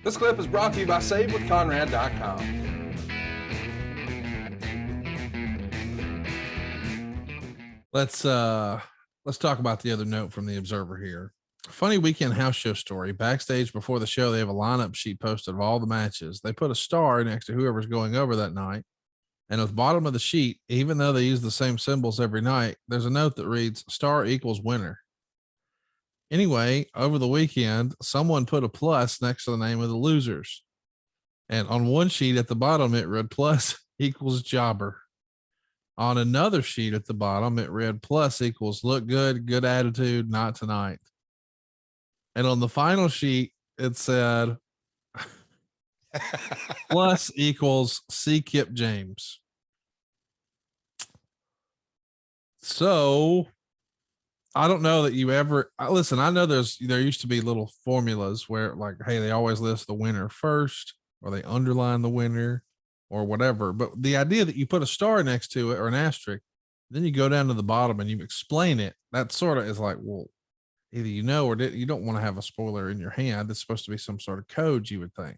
This clip is brought to you by SaveWithConrad.com. Let's talk about the other note from the Observer here. Funny weekend house show story. Backstage before the show, they have a lineup sheet posted of all the matches. They put a star next to whoever's going over that night. And at the bottom of the sheet, even though they use the same symbols every night, there's a note that reads star equals winner. Anyway, over the weekend, someone put a plus next to the name of the losers. And on one sheet at the bottom, it read plus equals jobber. On another sheet at the bottom, it read plus equals look good, good attitude, not tonight. And on the final sheet, it said plus equals C. Kip James. So I don't know that you ever listen. I know there used to be little formulas where like, hey, they always list the winner first or they underline the winner or whatever. But the idea that you put a star next to it or an asterisk, then you go down to the bottom and you explain it. That sort of is like, well, either you know, or you don't want to have a spoiler in your hand. It's supposed to be some sort of code, you would think.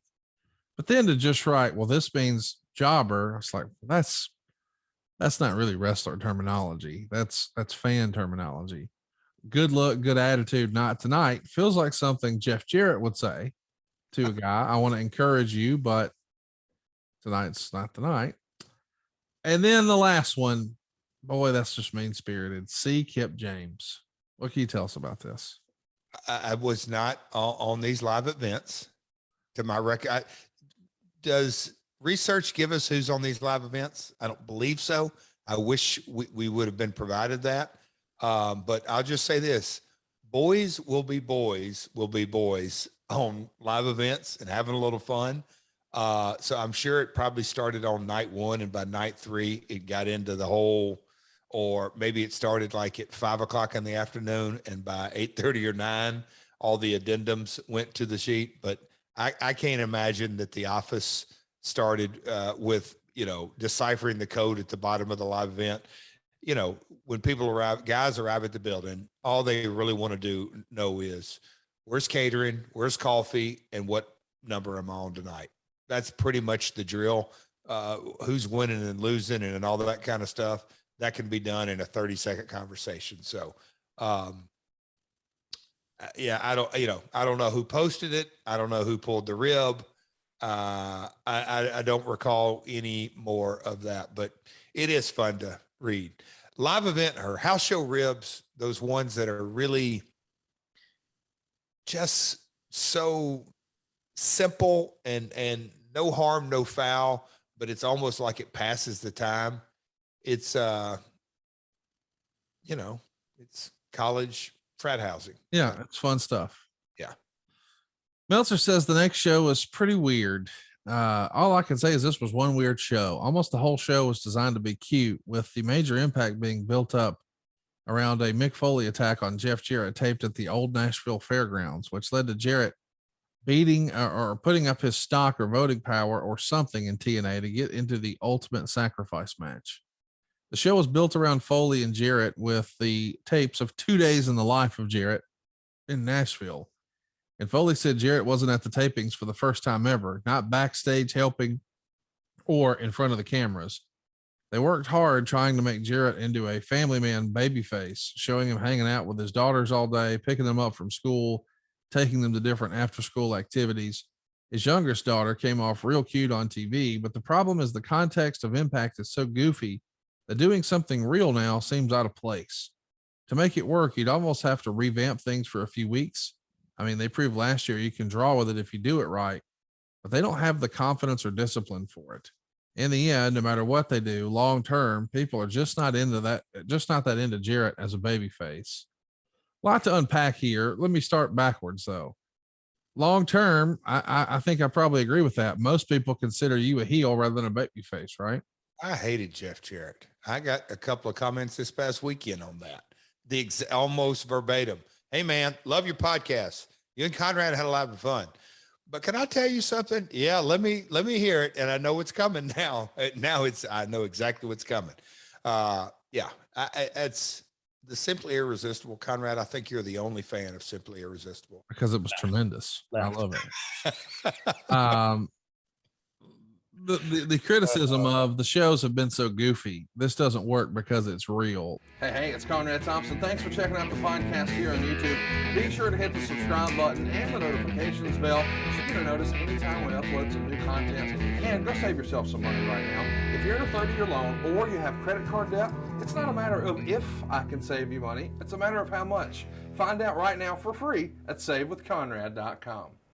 But then to just write, well, this means jobber. It's like, that's not really wrestler terminology. That's fan terminology. Good look, good attitude, not tonight feels like something Jeff Jarrett would say to a guy. I want to encourage you, but tonight's not the night. And then the last one, boy, that's just mean spirited. C. Kip James. What can you tell us about this? I was not on these live events. To my record, does research give us who's on these live events? I don't believe so. I wish we would have been provided that. But I'll just say this: boys will be boys on live events and having a little fun. So I'm sure it probably started on night one, and by night three, it got into the whole. Or maybe it started like at 5 o'clock in the afternoon, and by 8:30 or 9, all the addendums went to the sheet. But I can't imagine that the office started with, deciphering the code at the bottom of the live event. When people arrive, guys arrive at the building, all they really want to know is where's catering, where's coffee, and what number am I on tonight? That's pretty much the drill. Who's winning and losing and all that kind of stuff. That can be done in a 30-second conversation. So, yeah, I don't know who posted it. I don't know who pulled the rib. I don't recall any more of that, but it is fun to read. Live event or house show ribs, those ones that are really just so simple and no harm, no foul, but it's almost like it passes the time. It's, it's college frat housing. Yeah, it's fun stuff. Yeah. Meltzer says the next show was pretty weird. All I can say is this was one weird show. Almost the whole show was designed to be cute, with the major impact being built up around a Mick Foley attack on Jeff Jarrett taped at the old Nashville Fairgrounds, which led to Jarrett beating or putting up his stock or voting power or something in TNA to get into the ultimate sacrifice match. The show was built around Foley and Jarrett with the tapes of 2 days in the life of Jarrett in Nashville. And Foley said Jarrett wasn't at the tapings for the first time ever, not backstage helping or in front of the cameras. They worked hard trying to make Jarrett into a family man babyface, showing him hanging out with his daughters all day, picking them up from school, taking them to different after school activities. His youngest daughter came off real cute on TV, but the problem is the context of Impact is so goofy that doing something real now seems out of place. To make it work, you'd almost have to revamp things for a few weeks. I mean, they proved last year you can draw with it if you do it right, but they don't have the confidence or discipline for it. In the end, no matter what they do, long term, people are just not into that, just not that into Jarrett as a baby face. A lot to unpack here. Let me start backwards though. Long term, I think I probably agree with that. Most people consider you a heel rather than a baby face, right? I hated Jeff Jarrett. I got a couple of comments this past weekend on that. Almost verbatim. Hey man, love your podcast. You and Conrad had a lot of fun. But can I tell you something? Yeah, let me hear it. And I know what's coming now. I know exactly what's coming. Yeah, it's the Simply Irresistible, Conrad, I think you're the only fan of Simply Irresistible. Because it was tremendous. I love it. The criticism of the shows have been so goofy. This doesn't work because it's real. Hey, it's Conrad Thompson. Thanks for checking out the podcast here on YouTube. Be sure to hit the subscribe button and the notifications bell so you get a notice anytime we upload some new content. And go save yourself some money right now. If you're in a 30-year loan or you have credit card debt, it's not a matter of if I can save you money. It's a matter of how much. Find out right now for free at SaveWithConrad.com.